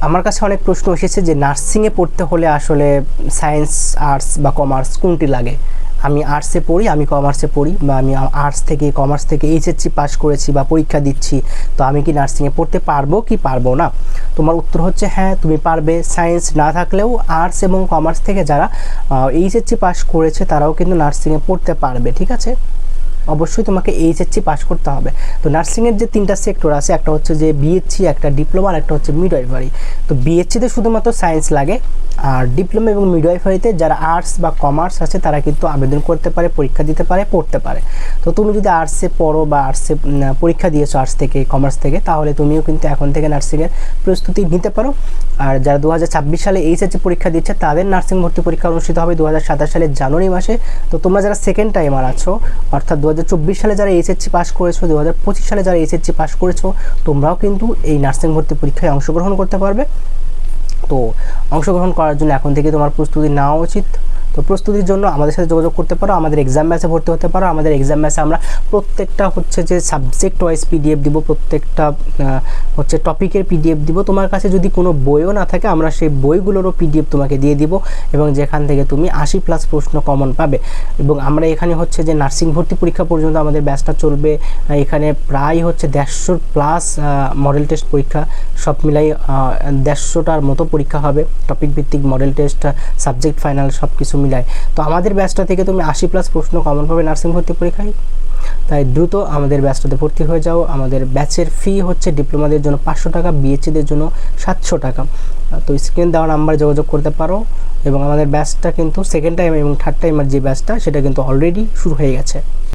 আমার কাছে অনেক প্রশ্ন এসেছে যে নার্সিংয়ে পড়তে হলে আসলে সায়েন্স, আর্টস বা কমার্স কোনটি লাগে। আমি আর্টসে পড়ি, আমি কমার্সে পড়ি, বা আমি আর্টস থেকে কমার্স থেকে এইচএসসি পাস করেছি বা পরীক্ষা দিচ্ছি, তো আমি কি নার্সিংয়ে পড়তে পারবো কি পারবো না? তোমার উত্তর হচ্ছে হ্যাঁ, তুমি পারবে। সায়েন্স না থাকলেও আর্টস এবং কমার্স থেকে যারা এইচএসসি পাস করেছে তারাও কিন্তু নার্সিংয়ে পড়তে পারবে, ঠিক আছে। অবশ্যই তোমাকে এইচএসসি পাস করতে হবে। তো নার্সিংয়ের যে 3টা সেক্টর আছে, একটা হচ্ছে যে বিএসসি, একটা ডিপ্লোমা, আর একটা হচ্ছে মিডওয়াইফারি। তো বিএসসিতে শুধুমাত্র সায়েন্স লাগে, আর ডিপ্লোমা এবং মিডওয়াইফারিতে যারা আর্টস বা কমার্স আছে তারা কিন্তু আবেদন করতে পারে, পরীক্ষা দিতে পারে, পড়তে পারে। তো তুমি যদি আর্টসে পড়ো বা আর্টসে পরীক্ষা দিয়েছো আর্টস থেকে, কমার্স থেকে, তাহলে তুমিও কিন্তু এখন থেকে নার্সিংয়ের প্রস্তুতি নিতে পারো। আর যারা 2026 সালে এইচএসসি পরীক্ষা দিচ্ছে তাদের নার্সিং ভর্তি পরীক্ষা অনুষ্ঠিত হবে 2027 সালের জানুয়ারি মাসে। তো তোমরা যারা সেকেন্ড টাইমার আছো, অর্থাৎ 2024 সালে যারা এইচএসসি পাস করেছো, 2025 সালে যারা এইচএসসি পাস করেছো, তোমরাও কিন্তু এই নার্সিং ভর্তি পরীক্ষায় অংশগ্রহণ করতে পারবে। তো অংশগ্রহণ করার জন্য এখন থেকে তোমার প্রস্তুতি নেওয়া উচিত। তো প্রস্তুতির জন্য আমাদের সাথে যোগাযোগ করতে পারো, আমাদের এক্সাম ব্যাচে ভর্তি হতে পারো। আমাদের এক্সাম ব্যাচে আমরা প্রত্যেকটা হচ্ছে যে সাবজেক্ট ওয়াইজ পিডিএফ দিব, প্রত্যেকটা হচ্ছে টপিকের পিডিএফ দিব। তোমার কাছে যদি কোনো বইও না থাকে, আমরা সেই বইগুলোরও পিডিএফ তোমাকে দিয়ে দিব, এবং যেখান থেকে তুমি 80+ প্রশ্ন কমন পাবে। এবং আমরা এখানে হচ্ছে যে নার্সিং ভর্তি পরীক্ষা পর্যন্ত আমাদের ব্যাচটা চলবে। এখানে প্রায় হচ্ছে 150+ মডেল টেস্ট পরীক্ষা, সব মিলাই 150টার মতো পরীক্ষা হবে। টপিক ভিত্তিক মডেল টেস্ট, সাবজেক্ট ফাইনাল সব কিছু মিলায়। তো আমাদের ব্যাচটা থেকে তুমি 80+ প্রশ্ন কমন পাবে নার্সিং ভর্তি পরীক্ষায়। তাই দ্রুত আমাদের ব্যাচটাতে ভর্তি হয়ে যাও। আমাদের ব্যাচের ফি হচ্ছে ডিপ্লোমাদের জন্য 500 টাকা, বিএসসিদের জন্য 700 টাকা। তো স্ক্রিন দেওয়া নাম্বারে যোগাযোগ করতে পারো। এবং আমাদের ব্যাচটা কিন্তু সেকেন্ড টাইম এবং থার্ড টাইমের যে ব্যাচটা, সেটা কিন্তু অলরেডি শুরু হয়ে গেছে।